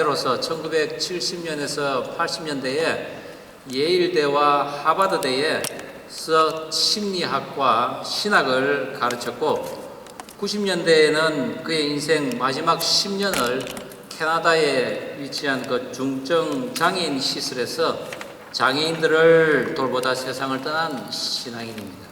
로서 1970년에서 80년대에 예일대와 하버드대에서 심리학과 신학을 가르쳤고 90년대에는 그의 인생 마지막 10년을 캐나다에 위치한 그 중증 장애인 시설에서 장애인들을 돌보다 세상을 떠난 신앙인입니다.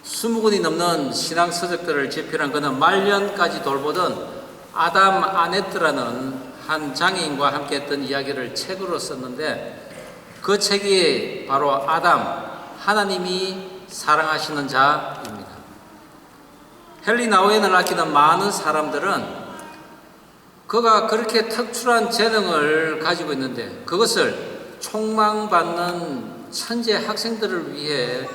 20권이 넘는 신앙 서적들을 집필한 그는 말년까지 돌보던 아담 아네트라는 한 장애인과 함께 했던 이야기를 책으로 썼는데 그 책이 바로 아담, 하나님이 사랑하시는 자입니다. 헨리 나우엔을 아끼는 많은 사람들은 그가 그렇게 특출한 재능을 가지고 있는데 그것을 촉망받는 천재 학생들을 위해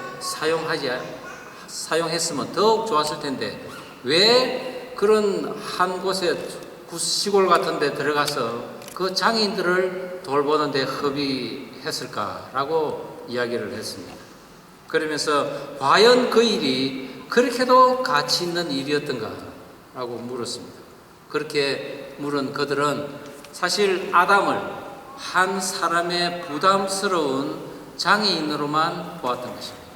사용했으면 더욱 좋았을 텐데 왜 그런 한 곳에 시골 같은 데 들어가서 그 장애인들을 돌보는 데 허비했을까라고 이야기를 했습니다. 그러면서 과연 그 일이 그렇게도 가치 있는 일이었던가라고 물었습니다. 그렇게 물은 그들은 사실 아담을 한 사람의 부담스러운 장애인으로만 보았던 것입니다.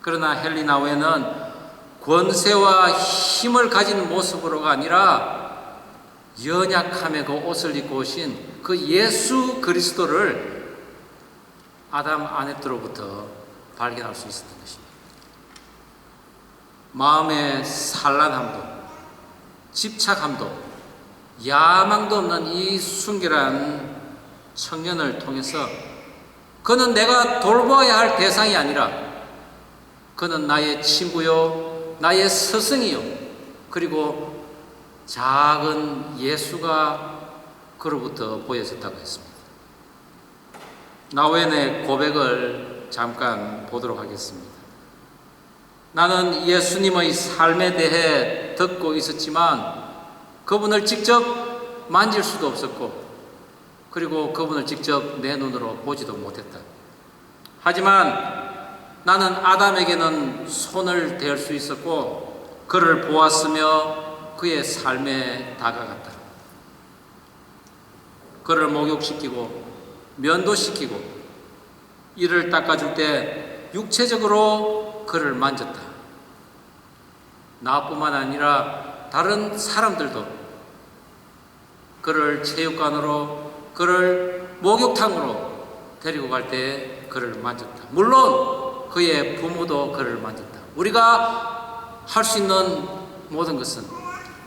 그러나 헨리 나우엔은 권세와 힘을 가진 모습으로가 아니라 연약함의 그 옷을 입고 오신 그 예수 그리스도를 아담 아네트로부터 발견할 수 있었던 것입니다. 마음의 산란함도 집착함도 야망도 없는 이 순결한 청년을 통해서 그는 내가 돌보아야 할 대상이 아니라 그는 나의 친구요 나의 스승이요 그리고 작은 예수가 그로부터 보여졌다고 했습니다. 나우엔의 고백을 잠깐 보도록 하겠습니다. 나는 예수님의 삶에 대해 듣고 있었지만 그분을 직접 만질 수도 없었고 그리고 그분을 직접 내 눈으로 보지도 못했다. 하지만 나는 아담에게는 손을 댈 수 있었고 그를 보았으며 그의 삶에 다가갔다. 그를 목욕시키고 면도시키고 이를 닦아줄 때 육체적으로 그를 만졌다. 나뿐만 아니라 다른 사람들도 그를 체육관으로 그를 목욕탕으로 데리고 갈 때 그를 만졌다. 물론 그의 부모도 그를 만졌다. 우리가 할 수 있는 모든 것은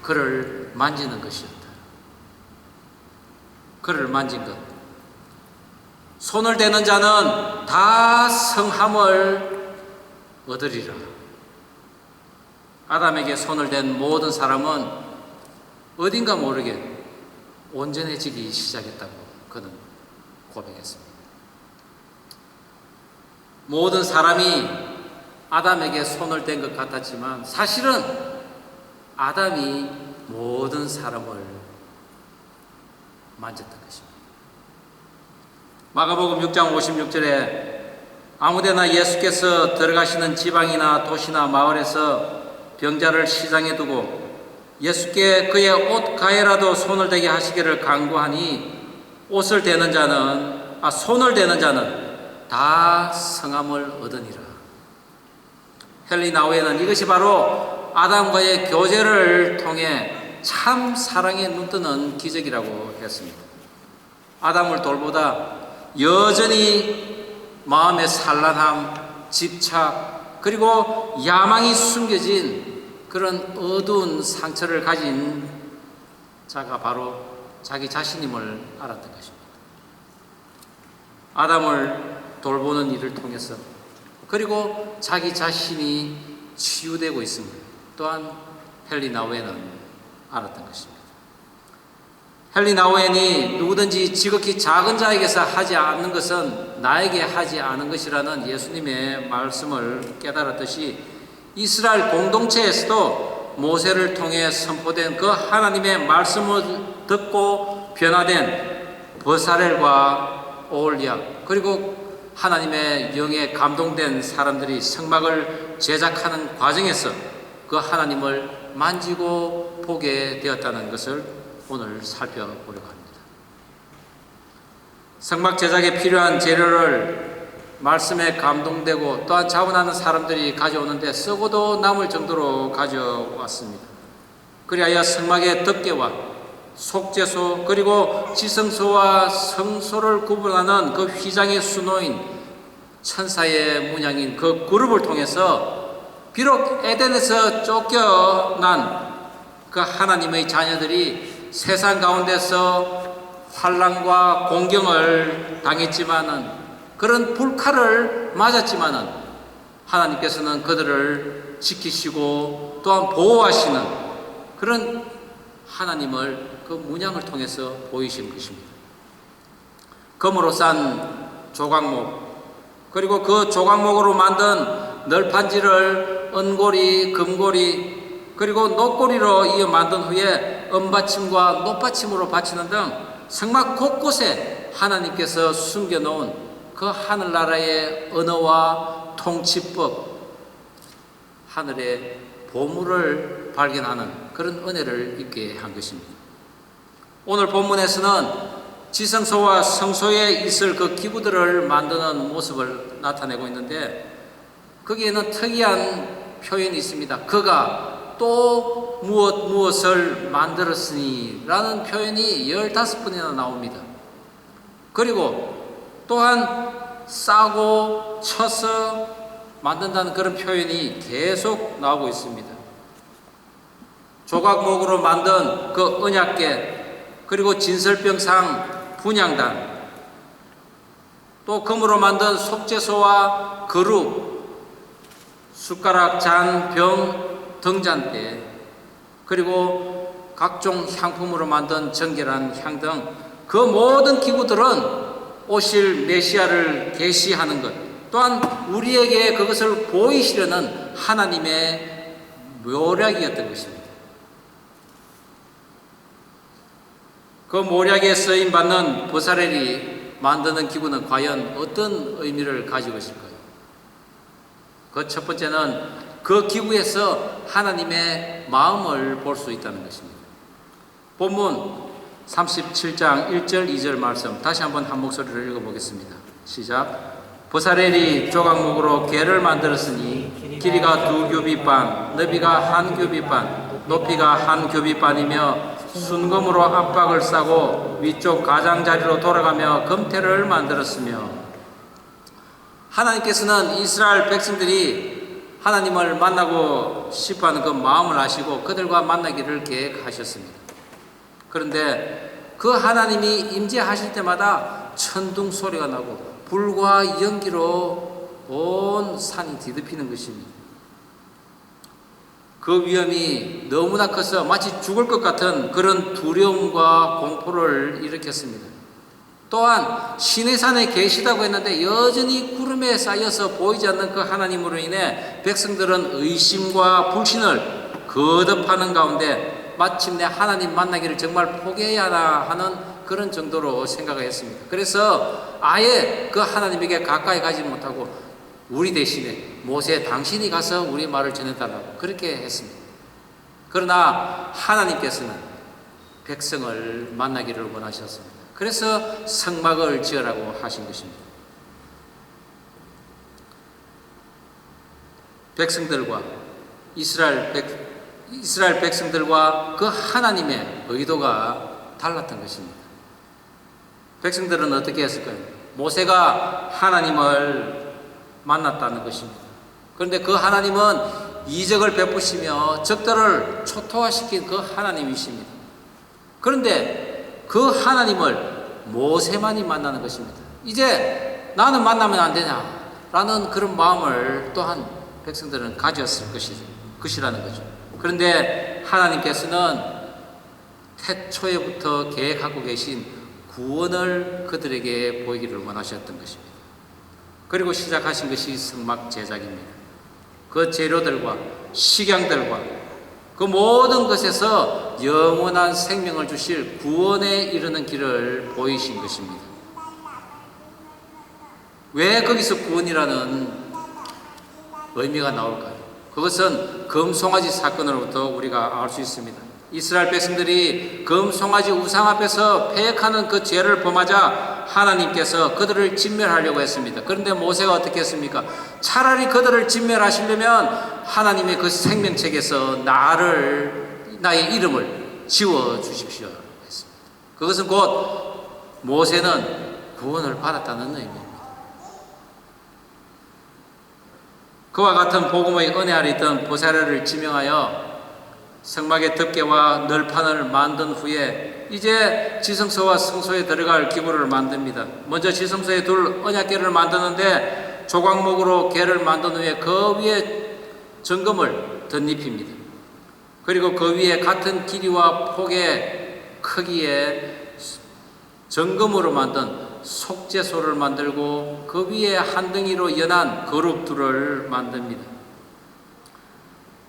그를 만지는 것이었다. 그를 만진 것. 손을 대는 자는 다 성함을 얻으리라. 아담에게 손을 댄 모든 사람은 어딘가 모르게 온전해지기 시작했다고 그는 고백했습니다. 모든 사람이 아담에게 손을 댄 것 같았지만 사실은 아담이 모든 사람을 만졌던 것입니다. 마가복음 6장 56절에 아무데나 예수께서 들어가시는 지방이나 도시나 마을에서 병자를 시장에 두고 예수께 그의 옷 가에라도 손을 대게 하시기를 간구하니 손을 대는 자는 다 성함을 얻으니라. 헨리 나우엔은 이것이 바로 아담과의 교제를 통해 참 사랑에 눈뜨는 기적이라고 했습니다. 아담을 돌보다 여전히 마음의 산란함, 집착, 그리고 야망이 숨겨진 그런 어두운 상처를 가진 자가 바로 자기 자신임을 알았던 것입니다. 아담을 돌보는 일을 통해서 그리고 자기 자신이 치유되고 있음을 또한 헨리 나우엔은 알았던 것입니다. 헨리 나우엔이 누구든지 지극히 작은 자에게서 하지 않는 것은 나에게 하지 않은 것이라는 예수님의 말씀을 깨달았듯이 이스라엘 공동체에서도 모세를 통해 선포된 그 하나님의 말씀을 듣고 변화된 버사렐과 오홀리아 그리고 하나님의 영에 감동된 사람들이 성막을 제작하는 과정에서 그 하나님을 만지고 보게 되었다는 것을 오늘 살펴보려고 합니다. 성막 제작에 필요한 재료를 말씀에 감동되고 또한 자원하는 사람들이 가져오는데 썩어도 남을 정도로 가져왔습니다. 그리하여 성막의 덮개와 속죄소 그리고 지성소와 성소를 구분하는 그 휘장의 수노인 천사의 문양인 그 그룹을 통해서 비록 에덴에서 쫓겨난 그 하나님의 자녀들이 세상 가운데서 환난과 공경을 당했지만은 그런 불칼을 맞았지만은 하나님께서는 그들을 지키시고 또한 보호하시는 그런 하나님을 그 문양을 통해서 보이신 것입니다. 금으로 싼 조각목 그리고 그 조각목으로 만든 널판지를 은고리, 금고리 그리고 녹고리로 이어 만든 후에 은받침과 높받침으로 받치는 등 성막 곳곳에 하나님께서 숨겨놓은 그 하늘나라의 언어와 통치법, 하늘의 보물을 발견하는 그런 은혜를 입게 한 것입니다. 오늘 본문에서는 지성소와 성소에 있을 그 기구들을 만드는 모습을 나타내고 있는데 거기에는 특이한 표현이 있습니다. 그가 또 무엇을 만들었으니 라는 표현이 15번이나 나옵니다. 그리고 또한 싸고 쳐서 만든다는 그런 표현이 계속 나오고 있습니다. 조각목으로 만든 그 언약궤 그리고 진설병상 분향단 또 금으로 만든 속죄소와 그룹 숟가락, 잔, 병, 등잔대 그리고 각종 향품으로 만든 정결한 향 등 그 모든 기구들은 오실 메시아를 계시하는 것 또한 우리에게 그것을 보이시려는 하나님의 묘략이었던 것입니다. 그 묘략에 쓰임받는 보살엘이 만드는 기구는 과연 어떤 의미를 가지고 있을까요? 그 첫 번째는 그 기구에서 하나님의 마음을 볼 수 있다는 것입니다. 본문 37장 1절 2절 말씀 다시 한번 한 목소리로 읽어보겠습니다. 시작. 보살엘이 조각목으로 궤를 만들었으니 길이가 2규빗 반, 너비가 1규빗 반, 높이가 1규빗 반이며 순금으로 압박을 싸고 위쪽 가장자리로 돌아가며 금태를 만들었으며 하나님께서는 이스라엘 백성들이 하나님을 만나고 싶어하는 그 마음을 아시고 그들과 만나기를 계획하셨습니다. 그런데 그 하나님이 임재하실 때마다 천둥 소리가 나고 불과 연기로 온 산이 뒤덮이는 것입니다. 그 위험이 너무나 커서 마치 죽을 것 같은 그런 두려움과 공포를 일으켰습니다. 또한 시내산에 계시다고 했는데 여전히 구름에 쌓여서 보이지 않는 그 하나님으로 인해 백성들은 의심과 불신을 거듭하는 가운데 마침내 하나님 만나기를 정말 포기해야 하나 하는 그런 정도로 생각을 했습니다. 그래서 아예 그 하나님에게 가까이 가지 못하고 우리 대신에 모세 당신이 가서 우리 말을 전해달라고 그렇게 했습니다. 그러나 하나님께서는 백성을 만나기를 원하셨습니다. 그래서 성막을 지으라고 하신 것입니다. 백성들과 이스라엘 백성들과 그 하나님의 의도가 달랐던 것입니다. 백성들은 어떻게 했을까요? 모세가 하나님을 만났다는 것입니다. 그런데 그 하나님은 이적을 베푸시며 적들을 초토화시킨 그 하나님이십니다. 그런데 그 하나님을 모세만이 만나는 것입니다. 이제 나는 만나면 안 되냐라는 그런 마음을 또한 백성들은 가졌을 것이라는 거죠. 그런데 하나님께서는 태초에부터 계획하고 계신 구원을 그들에게 보이기를 원하셨던 것입니다. 그리고 시작하신 것이 성막 제작입니다. 그 재료들과 식양들과 그 모든 것에서 영원한 생명을 주실 구원에 이르는 길을 보이신 것입니다. 왜 거기서 구원이라는 의미가 나올까요? 그것은 금송아지 사건으로부터 우리가 알 수 있습니다. 이스라엘 백성들이 금송아지 우상 앞에서 패역하는 그 죄를 범하자 하나님께서 그들을 진멸하려고 했습니다. 그런데 모세가 어떻게 했습니까? 차라리 그들을 진멸하시려면 하나님의 그 생명책에서 나의 이름을 지워 주십시오 했습니다. 그것은 곧 모세는 구원을 받았다는 의미입니다. 그와 같은 복음의 은혜 아래 있던 보살을 지명하여 성막의 덮개와 널판을 만든 후에 이제 지성소와 성소에 들어갈 기구를 만듭니다. 먼저 지성소에 둘 언약궤를 만드는데 조각목으로 궤를 만든 후에 그 위에 정금을 덧입힙니다. 그리고 그 위에 같은 길이와 폭의 크기의 정금으로 만든 속죄소를 만들고 그 위에 한 덩이로 연한 거룩 둘을 만듭니다.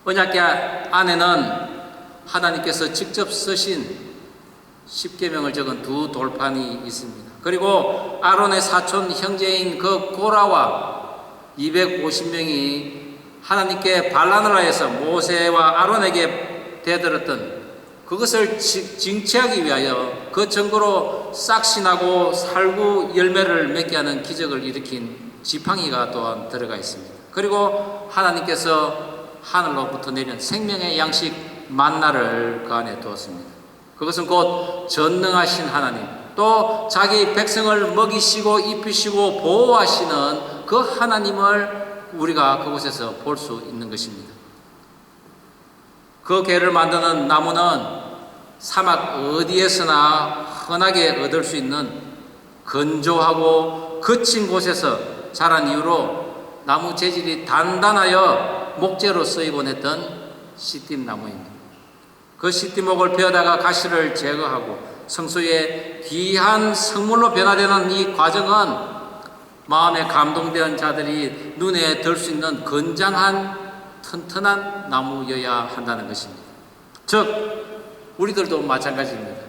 언약궤 안에는 하나님께서 직접 쓰신 십계명을 적은 두 돌판이 있습니다. 그리고 아론의 사촌 형제인 그 고라와 250명이 하나님께 반란을 하여서 모세와 아론에게 대들었던 그것을 징치하기 위하여 그 증거로 싹신하고 살구 열매를 맺게 하는 기적을 일으킨 지팡이가 또한 들어가 있습니다. 그리고 하나님께서 하늘로부터 내린 생명의 양식 만나를 그 안에 두었습니다. 그것은 곧 전능하신 하나님, 또 자기 백성을 먹이시고 입히시고 보호하시는 그 하나님을 우리가 그곳에서 볼 수 있는 것입니다. 그 궤를 만드는 나무는 사막 어디에서나 흔하게 얻을 수 있는 건조하고 거친 곳에서 자란 이유로 나무 재질이 단단하여 목재로 쓰이곤 했던 시띠나무입니다. 그 시띠목을 베어다가 가시를 제거하고 성소의 귀한 성물로 변화되는 이 과정은 마음에 감동된 자들이 눈에 들 수 있는 건장한 튼튼한 나무여야 한다는 것입니다. 즉 우리들도 마찬가지입니다.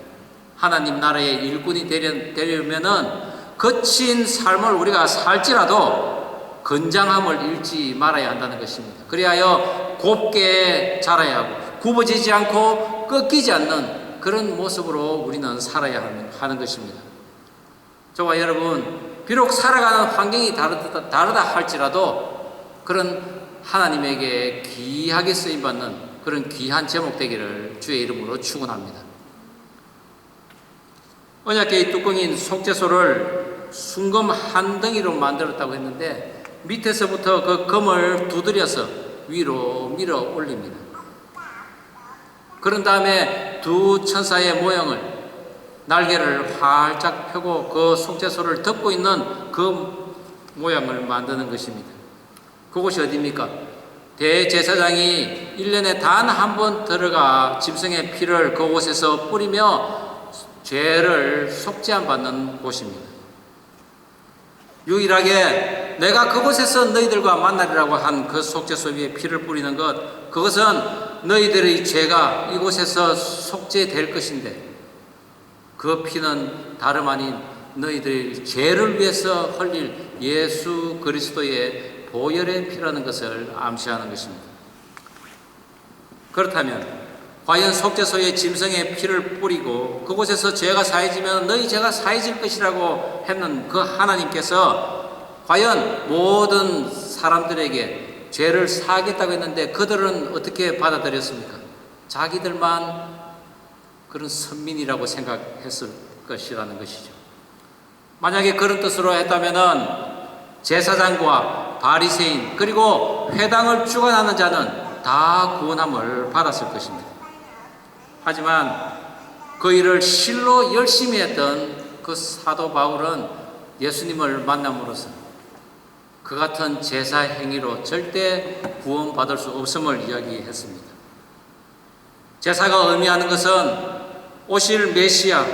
하나님 나라의 일꾼이 되려면은 거친 삶을 우리가 살지라도 건장함을 잃지 말아야 한다는 것입니다. 그리하여 곱게 자라야 하고 굽어지지 않고 꺾이지 않는 그런 모습으로 우리는 살아야 하는 것입니다. 저와 여러분, 비록 살아가는 환경이 다르다 할지라도 그런 하나님에게 귀하게 쓰임받는 그런 귀한 제목 되기를 주의 이름으로 축원합니다. 언약궤의 뚜껑인 속죄소를 순금 한 덩이로 만들었다고 했는데 밑에서부터 그 금을 두드려서 위로 밀어 올립니다. 그런 다음에 두 천사의 모형을 날개를 활짝 펴고 그 속죄소를 덮고 있는 그 모양을 만드는 것입니다. 그곳이 어디입니까? 대제사장이 1년에 단 한 번 들어가 짐승의 피를 그곳에서 뿌리며 죄를 속죄함 받는 곳입니다. 유일하게 내가 그곳에서 너희들과 만나리라고 한 그 속죄소 위에 피를 뿌리는 것, 그것은 너희들의 죄가 이곳에서 속죄될 것인데 그 피는 다름 아닌 너희들의 죄를 위해서 흘릴 예수 그리스도의 보혈의 피라는 것을 암시하는 것입니다. 그렇다면 과연 속죄소에 짐승의 피를 뿌리고 그곳에서 죄가 사해지면 너희 죄가 사해질 것이라고 했는 그 하나님께서 과연 모든 사람들에게 죄를 사하겠다고 했는데 그들은 어떻게 받아들였습니까? 자기들만 그런 선민이라고 생각했을 것이라는 것이죠. 만약에 그런 뜻으로 했다면은 제사장과 바리새인 그리고 회당을 주관하는 자는 다 구원함을 받았을 것입니다. 하지만 그 일을 실로 열심히 했던 그 사도 바울은 예수님을 만남으로써 그 같은 제사 행위로 절대 구원받을 수 없음을 이야기했습니다. 제사가 의미하는 것은 오실 메시아,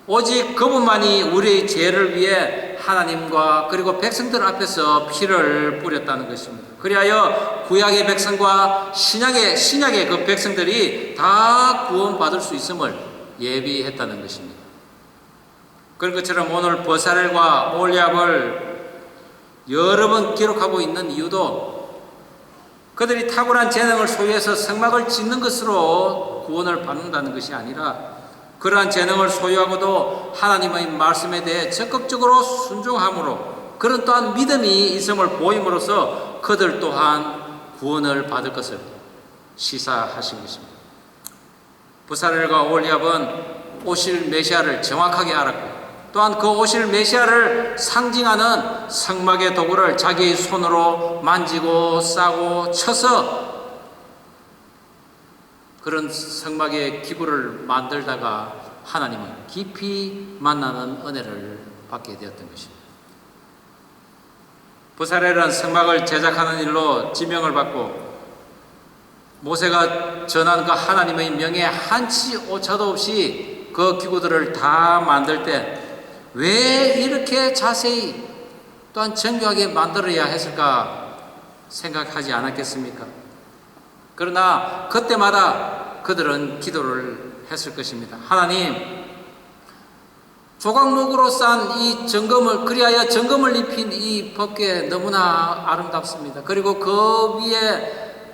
오직 그분만이 우리의 죄를 위해 하나님과 그리고 백성들 앞에서 피를 뿌렸다는 것입니다. 그리하여 구약의 백성과 신약의 그 백성들이 다 구원받을 수 있음을 예비했다는 것입니다. 그런 것처럼 오늘 버사렐과 올리압을 여러 번 기록하고 있는 이유도 그들이 탁월한 재능을 소유해서 성막을 짓는 것으로 구원을 받는다는 것이 아니라 그러한 재능을 소유하고도 하나님의 말씀에 대해 적극적으로 순종함으로 그런 또한 믿음이 있음을 보임으로써 그들 또한 구원을 받을 것을 시사하신 것입니다. 부사렐과 올리압은 오실 메시아를 정확하게 알았고 또한 그 오실 메시아를 상징하는 성막의 도구를 자기의 손으로 만지고 싸고 쳐서 그런 성막의 기구를 만들다가 하나님을 깊이 만나는 은혜를 받게 되었던 것입니다. 부사렐은 성막을 제작하는 일로 지명을 받고 모세가 전한 그 하나님의 명에 한치 오차도 없이 그 기구들을 다 만들 때 왜 이렇게 자세히 또한 정교하게 만들어야 했을까 생각하지 않았겠습니까? 그러나 그때마다 그들은 기도를 했을 것입니다. 하나님, 조각목으로 싼 이 정금을, 그리하여 정금을 입힌 이 법궤 너무나 아름답습니다. 그리고 그 위에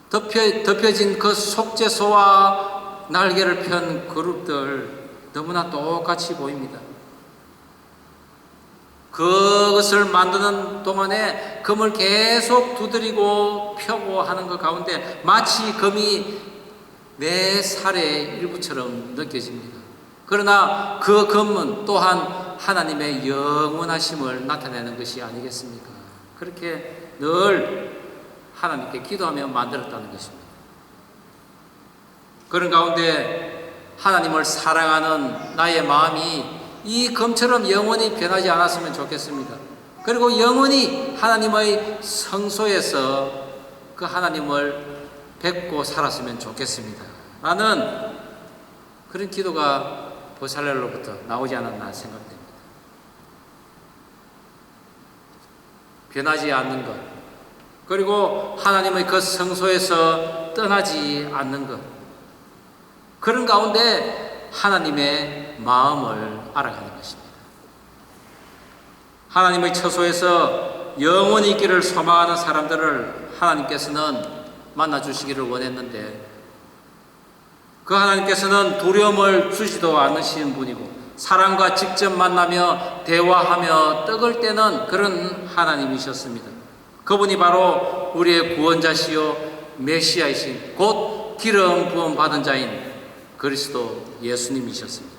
덮여진 그 속죄소와 날개를 편 그룹들 너무나 똑같이 보입니다. 그것을 만드는 동안에 금을 계속 두드리고 펴고 하는 것 가운데 마치 금이 내 살의 일부처럼 느껴집니다. 그러나 그 금은 또한 하나님의 영원하심을 나타내는 것이 아니겠습니까? 그렇게 늘 하나님께 기도하며 만들었다는 것입니다. 그런 가운데 하나님을 사랑하는 나의 마음이 이 금처럼 영원히 변하지 않았으면 좋겠습니다. 그리고 영원히 하나님의 성소에서 그 하나님을 뵙고 살았으면 좋겠습니다. 라는 그런 기도가 부살렐로부터 나오지 않았나 생각됩니다. 변하지 않는 것, 그리고 하나님의 그 성소에서 떠나지 않는 것, 그런 가운데 하나님의 마음을 알아가는 것입니다. 하나님의 처소에서 영원히 있기를 소망하는 사람들을 하나님께서는 만나주시기를 원했는데 그 하나님께서는 두려움을 주지도 않으시는 분이고 사람과 직접 만나며 대화하며 떡을 떼는 그런 하나님이셨습니다. 그분이 바로 우리의 구원자시요 메시아이신 곧 기름 부음 받은 자인 그리스도 예수님이셨습니다.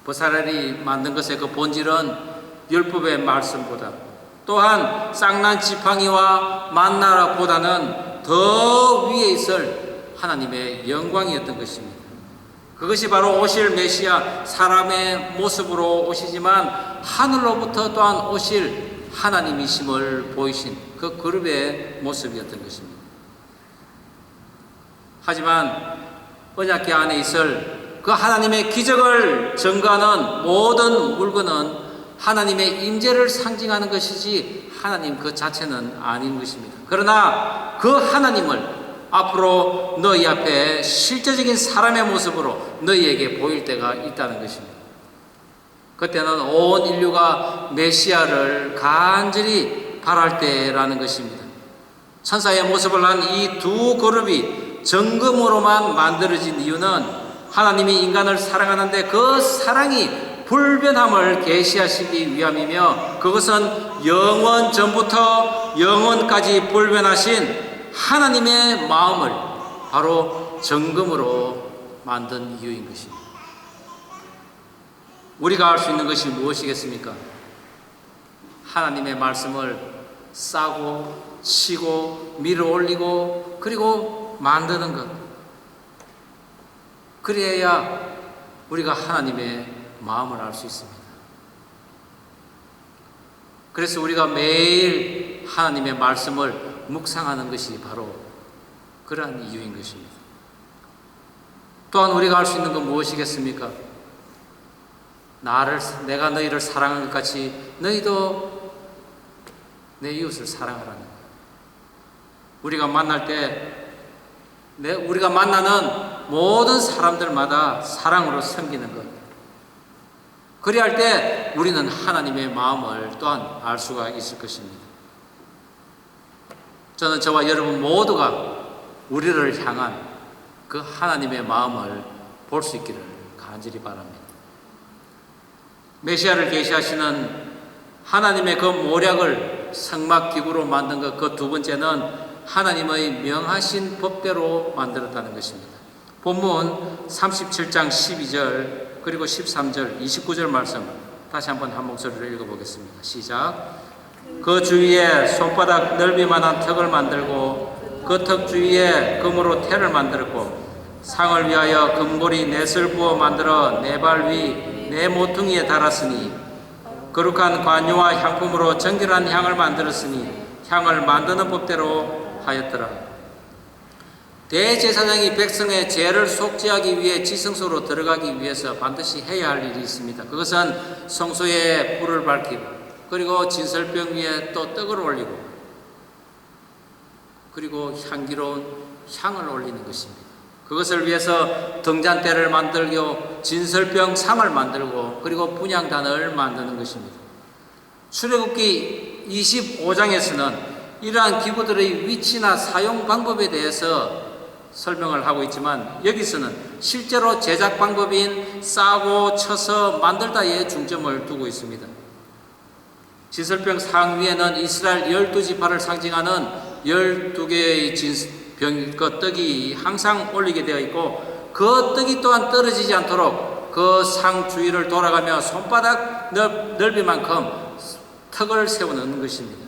부사렐이 만든 것의 그 본질은 율법의 말씀보다 또한 쌍난 지팡이와 만나라보다는 더 위에 있을 하나님의 영광이었던 것입니다. 그것이 바로 오실 메시아, 사람의 모습으로 오시지만 하늘로부터 또한 오실 하나님이심을 보이신 그 그룹의 모습이었던 것입니다. 하지만 언약궤 안에 있을 그 하나님의 기적을 증거하는 모든 물건은 하나님의 임재를 상징하는 것이지 하나님 그 자체는 아닌 것입니다. 그러나 그 하나님을 앞으로 너희 앞에 실제적인 사람의 모습으로 너희에게 보일 때가 있다는 것입니다. 그때는 온 인류가 메시아를 간절히 바랄 때라는 것입니다. 천사의 모습을 한 이 두 그룹이 정금으로만 만들어진 이유는 하나님이 인간을 사랑하는데 그 사랑이 불변함을 계시하시기 위함이며 그것은 영원 전부터 영원까지 불변하신 하나님의 마음을 바로 정금으로 만든 이유인 것입니다. 우리가 할 수 있는 것이 무엇이겠습니까? 하나님의 말씀을 싸고 치고 밀어 올리고 그리고 만드는 것. 그래야 우리가 하나님의 마음을 알 수 있습니다. 그래서 우리가 매일 하나님의 말씀을 묵상하는 것이 바로 그러한 이유인 것입니다. 또한 우리가 할 수 있는 건 무엇이겠습니까? 내가 너희를 사랑한 것 같이 너희도 내 이웃을 사랑하라는 것. 우리가 만날 때 우리가 만나는 모든 사람들마다 사랑으로 섬기는 것. 그리할 때 우리는 하나님의 마음을 또한 알 수가 있을 것입니다. 저는 저와 여러분 모두가 우리를 향한 그 하나님의 마음을 볼 수 있기를 간절히 바랍니다. 메시아를 계시하시는 하나님의 그 모략을 성막기구로 만든 것, 그 두 번째는 하나님의 명하신 법대로 만들었다는 것입니다. 본문 37장 12절 그리고 13절 29절 말씀 다시 한번 한 목소리로 읽어보겠습니다. 시작. 그 주위에 손바닥 넓이만한 턱을 만들고 그 턱 주위에 금으로 태를 만들었고 상을 위하여 금고리 넷을 부어 만들어 네 발 위 네 모퉁이에 달았으니 거룩한 관유와 향품으로 정결한 향을 만들었으니 향을 만드는 법대로 하였더라. 대제사장이 백성의 죄를 속죄하기 위해 지성소로 들어가기 위해서 반드시 해야 할 일이 있습니다. 그것은 성소에 불을 밝히고 그리고 진설병 위에 또 떡을 올리고 그리고 향기로운 향을 올리는 것입니다. 그것을 위해서 등잔대를 만들고 진설병 상을 만들고 그리고 분향단을 만드는 것입니다. 출애굽기 25장에서는 이러한 기구들의 위치나 사용 방법에 대해서 설명을 하고 있지만 여기서는 실제로 제작 방법인 싸고 쳐서 만들다에 중점을 두고 있습니다. 진설병 상 위에는 이스라엘 12지파를 상징하는 12개의 그 떡이 항상 올리게 되어 있고 그 떡이 또한 떨어지지 않도록 그 상 주위를 돌아가며 손바닥 넓이만큼 턱을 세우는 것입니다.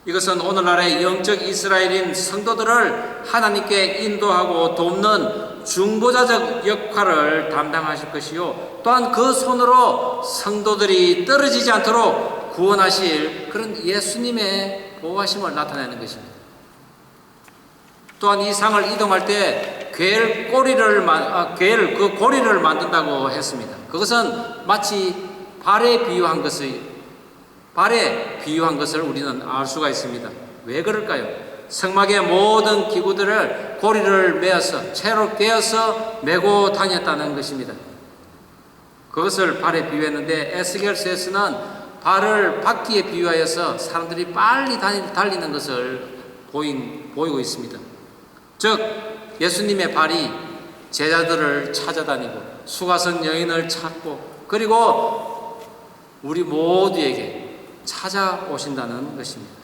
이것은 오늘날의 영적 이스라엘인 성도들을 하나님께 인도하고 돕는 중보자적 역할을 담당하실 것이요 또한 그 손으로 성도들이 떨어지지 않도록 구원하실 그런 예수님의 보호하심을 나타내는 것입니다. 또한 이 상을 이동할 때 궤를 그 고리를 만든다고 했습니다. 그것은 마치 발에 비유한 것을 우리는 알 수가 있습니다. 왜 그럴까요? 성막의 모든 기구들을 고리를 메어서 채로 꿰어서 메고 다녔다는 것입니다. 그것을 발에 비유했는데 에스겔서에서는 발을 바퀴에 비유하여서 사람들이 빨리 달리는 것을 보이고 있습니다. 즉 예수님의 발이 제자들을 찾아다니고 수가성 여인을 찾고 그리고 우리 모두에게 찾아오신다는 것입니다.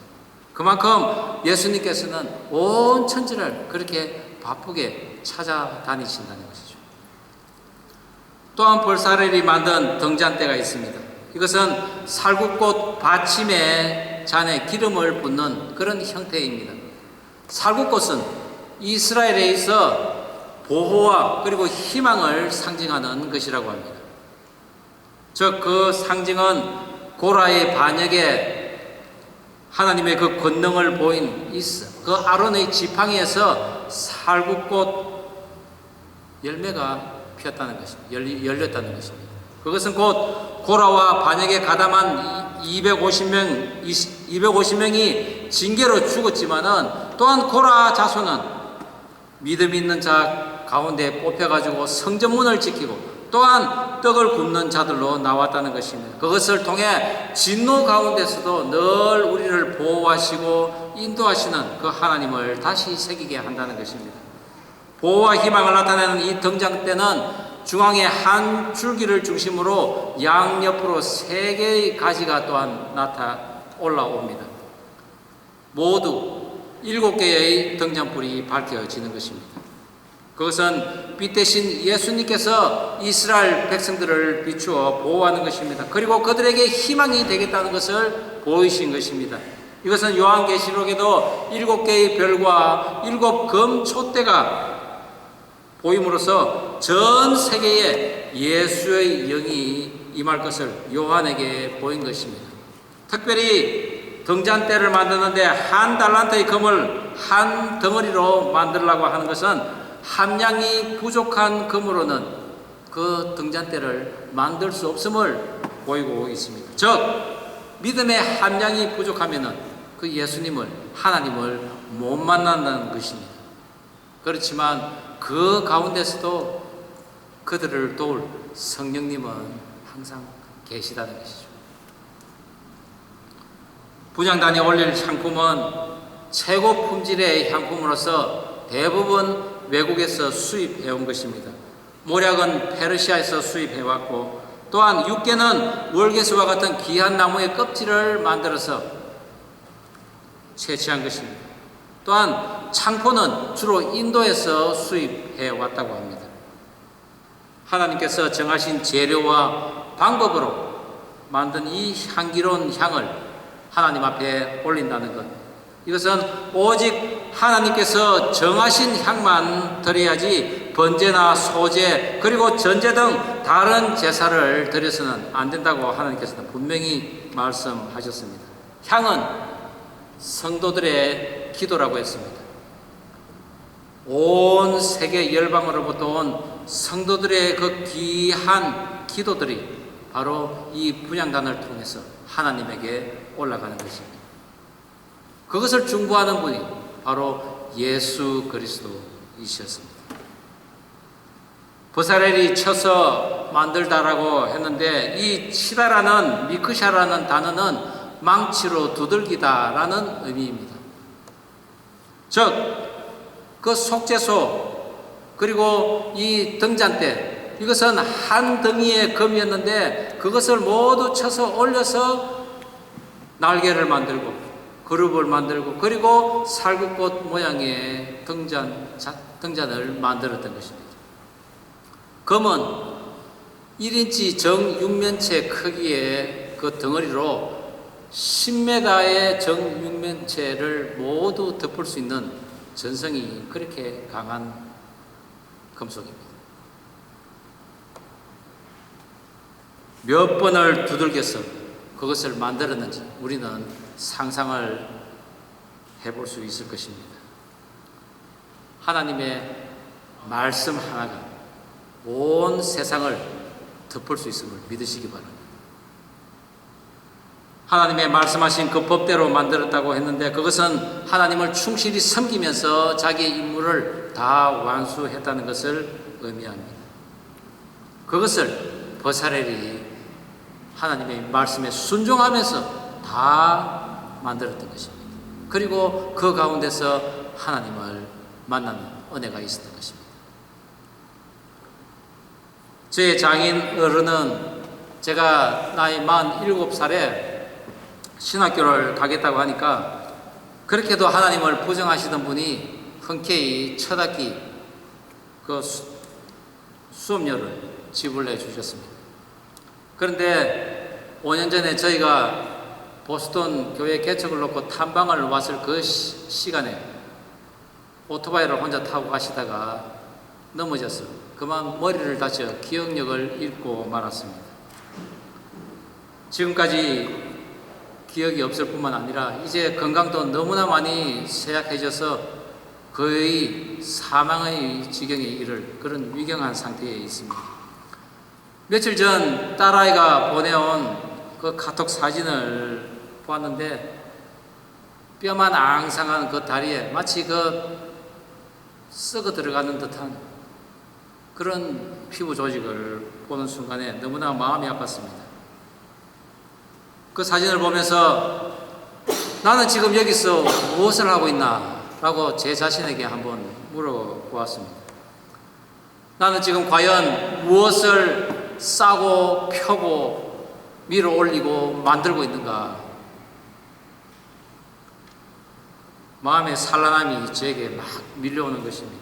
그만큼 예수님께서는 온 천지를 그렇게 바쁘게 찾아다니신다는 것이죠. 또한 볼사렐이 만든 등잔대가 있습니다. 이것은 살구꽃 받침의 잔에 기름을 붓는 그런 형태입니다. 살구꽃은 이스라엘에 있어 보호와 그리고 희망을 상징하는 것이라고 합니다. 즉 그 상징은 고라의 반역에 하나님의 그 권능을 보인 그 아론의 지팡이에서 살구꽃 열매가 피었다는 것입니다. 열렸다는 것입니다. 그것은 곧 고라와 반역에 가담한 250명이 징계로 죽었지만은 또한 고라 자손은 믿음 있는 자 가운데 뽑혀가지고 성전문을 지키고 또한 떡을 굽는 자들로 나왔다는 것입니다. 그것을 통해 진노 가운데서도 늘 우리를 보호하시고 인도하시는 그 하나님을 다시 새기게 한다는 것입니다. 보호와 희망을 나타내는 이 등잔대는 중앙에 한 줄기를 중심으로 양옆으로 3개의 가지가 또한 올라옵니다. 모두 7개의 등잔불이 밝혀지는 것입니다. 그것은 빛 대신 예수님께서 이스라엘 백성들을 비추어 보호하는 것입니다. 그리고 그들에게 희망이 되겠다는 것을 보이신 것입니다. 이것은 요한계시록에도 7개의 별과 7 금촛대가 보임으로써 전 세계에 예수의 영이 임할 것을 요한에게 보인 것입니다. 특별히 등잔대를 만드는데 1달란트의 금을 한 덩어리로 만들려고 하는 것은 함량이 부족한 금으로는 그 등잔대를 만들 수 없음을 보이고 있습니다. 즉 믿음의 함량이 부족하면은 그 예수님을 하나님을 못 만난다는 것입니다. 그렇지만 그 가운데서도 그들을 도울 성령님은 항상 계시다는 것이죠. 분향단에 올릴 향품은 최고 품질의 향품으로서 대부분 외국에서 수입해온 것입니다. 모략은 페르시아에서 수입해왔고, 또한 육개는 월계수와 같은 귀한 나무의 껍질을 만들어서 채취한 것입니다. 또한 창포는 주로 인도에서 수입해왔다고 합니다. 하나님께서 정하신 재료와 방법으로 만든 이 향기로운 향을 하나님 앞에 올린다는 것, 이것은 오직 하나님께서 정하신 향만 드려야지 번제나 소제 그리고 전제 등 다른 제사를 드려서는 안 된다고 하나님께서는 분명히 말씀하셨습니다. 향은 성도들의 기도라고 했습니다. 온 세계 열방으로부터 온 성도들의 그 귀한 기도들이 바로 이 분향단을 통해서 하나님에게 올라가는 것입니다. 그것을 중보하는 분이 바로 예수 그리스도이셨습니다. 버사렐이 쳐서 만들다라고 했는데, 이 치다라는 미크샤라는 단어는 망치로 두들기다라는 의미입니다. 즉, 그 속죄소 그리고 이 등잔대, 이것은 한 덩이의 금이었는데 그것을 모두 쳐서 올려서 날개를 만들고 그룹을 만들고 그리고 살구꽃 모양의 등잔을 만들었던 것입니다. 금은 1인치 정육면체 크기의 그 덩어리로 10m의 정육면체를 모두 덮을 수 있는 전성이 그렇게 강한 금속입니다. 몇 번을 두들겨서 그것을 만들었는지 우리는 상상을 해볼 수 있을 것입니다. 하나님의 말씀 하나가 온 세상을 덮을 수 있음을 믿으시기 바랍니다. 하나님의 말씀하신 그 법대로 만들었다고 했는데, 그것은 하나님을 충실히 섬기면서 자기의 임무를 다 완수했다는 것을 의미합니다. 그것을 버사렐이 하나님의 말씀에 순종하면서 다 만들었던 것입니다. 그리고 그 가운데서 하나님을 만나는 은혜가 있었던 것입니다. 저의 장인 어른은 제가 나이 47살에 신학교를 가겠다고 하니까 그렇게도 하나님을 부정하시던 분이 흔쾌히 첫 학기 그 수업료를 지불해 주셨습니다. 그런데 5년 전에 저희가 보스턴 교회 개척을 놓고 탐방을 왔을 그 시간에 오토바이를 혼자 타고 가시다가 넘어져서 그만 머리를 다쳐 기억력을 잃고 말았습니다. 지금까지 기억이 없을 뿐만 아니라 이제 건강도 너무나 많이 쇠약해져서 거의 사망의 지경에 이를 그런 위경한 상태에 있습니다. 며칠 전 딸아이가 보내온 그 카톡 사진을 보았는데, 뼈만 앙상한 그 다리에 마치 그 썩어 들어가는 듯한 그런 피부 조직을 보는 순간에 너무나 마음이 아팠습니다. 그 사진을 보면서 나는 지금 여기서 무엇을 하고 있나? 라고 제 자신에게 한번 물어보았습니다. 나는 지금 과연 무엇을 싸고 펴고 밀어 올리고 만들고 있는가? 마음의 산란함이 저에게 막 밀려오는 것입니다.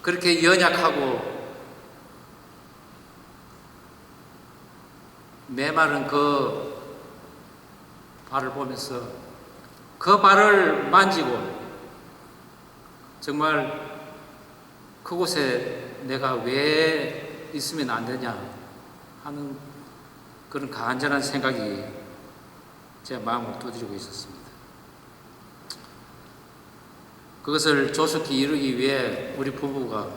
그렇게 연약하고 메마른 그 발을 보면서 그 발을 만지고 정말 그곳에 내가 왜 있으면 안 되냐 하는 그런 간절한 생각이 제 마음을 두드리고 있었습니다. 그것을 조속히 이루기 위해 우리 부부가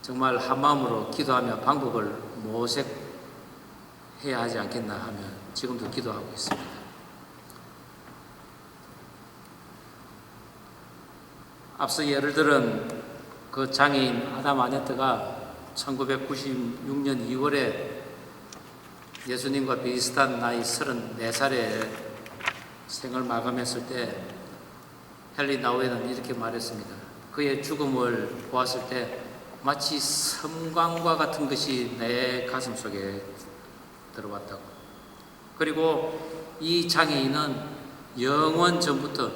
정말 한마음으로 기도하며 방법을 모색해야 하지 않겠나 하며 지금도 기도하고 있습니다. 앞서 예를 들은 그 장애인 아담 아네트가 1996년 2월에 예수님과 비슷한 나이 34살에 생을 마감했을 때 헨리 나우에는 이렇게 말했습니다. 그의 죽음을 보았을 때 마치 섬광과 같은 것이 내 가슴 속에 들어왔다고. 그리고 이 장애인은 영원 전부터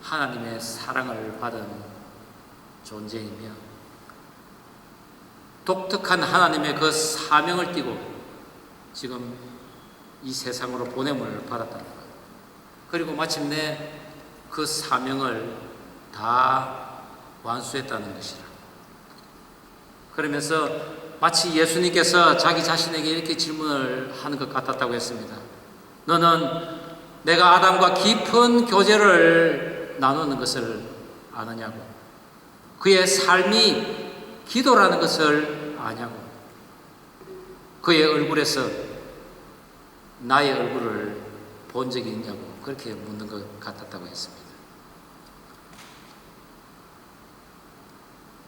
하나님의 사랑을 받은 존재이며 독특한 하나님의 그 사명을 띠고 지금 이 세상으로 보냄을 받았다는 것. 그리고 마침내 그 사명을 다 완수했다는 것이라. 그러면서 마치 예수님께서 자기 자신에게 이렇게 질문을 하는 것 같았다고 했습니다. 너는 내가 아담과 깊은 교제를 나누는 것을 아느냐고. 그의 삶이 기도라는 것을 아냐고. 그의 얼굴에서 나의 얼굴을 본 적이 있냐고. 그렇게 묻는 것 같았다고 했습니다.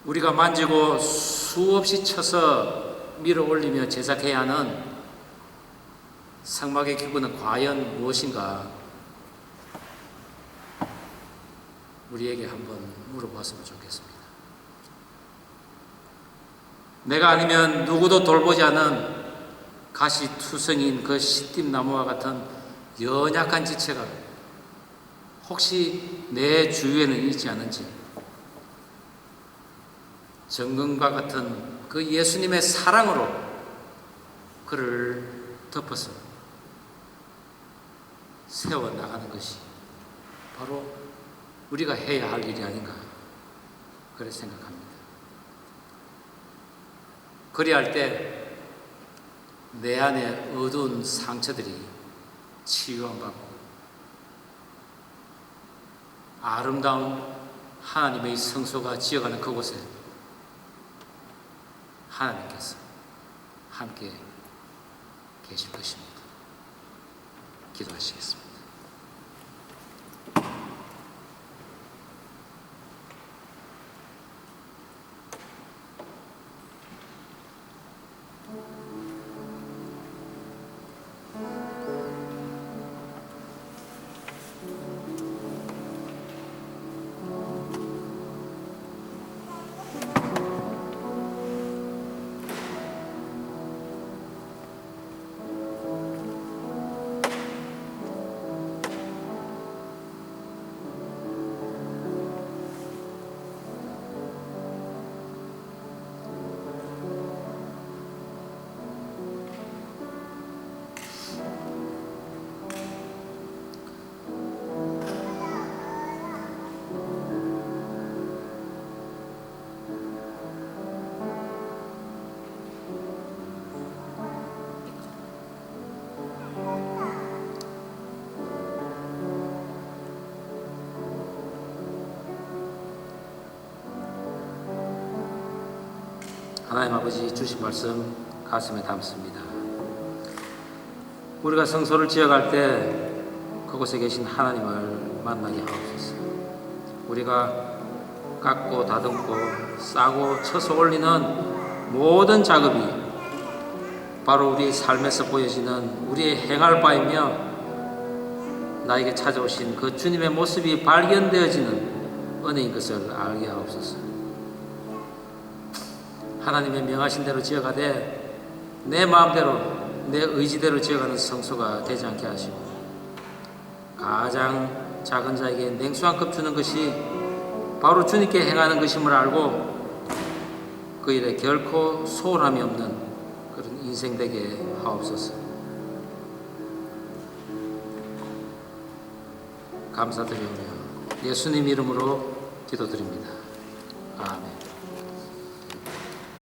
우리가 만지고 수없이 쳐서 밀어 올리며 제작해야 하는 성막의 기구는 과연 무엇인가? 우리에게 한번 물어봤으면 좋겠습니다. 내가 아니면 누구도 돌보지 않은 가시투성인 그 시띠나무와 같은 연약한 지체가 혹시 내 주위에는 있지 않은지, 정금과 같은 그 예수님의 사랑으로 그를 덮어서 세워나가는 것이 바로 우리가 해야 할 일이 아닌가, 그렇게 생각합니다. 그리할 때 내 안에 어두운 상처들이 치유받고 아름다운 하나님의 성소가 지어가는 그곳에 하나님께서 함께 계실 것입니다. 기도하시겠습니다. 하나님 아버지 주신 말씀 가슴에 담습니다. 우리가 성소를 지어갈 때 그곳에 계신 하나님을 만나게 하옵소서. 우리가 깎고 다듬고 싸고 쳐서 올리는 모든 작업이 바로 우리 삶에서 보여지는 우리의 행할 바이며 나에게 찾아오신 그 주님의 모습이 발견되어지는 은혜인 것을 알게 하옵소서. 하나님의 명하신 대로 지어가되 내 마음대로 내 의지대로 지어가는 성소가 되지 않게 하시고 가장 작은 자에게 냉수 한 컵 주는 것이 바로 주님께 행하는 것임을 알고 그 일에 결코 소홀함이 없는 그런 인생 되게 하옵소서. 감사드리오며 예수님 이름으로 기도드립니다. 아멘.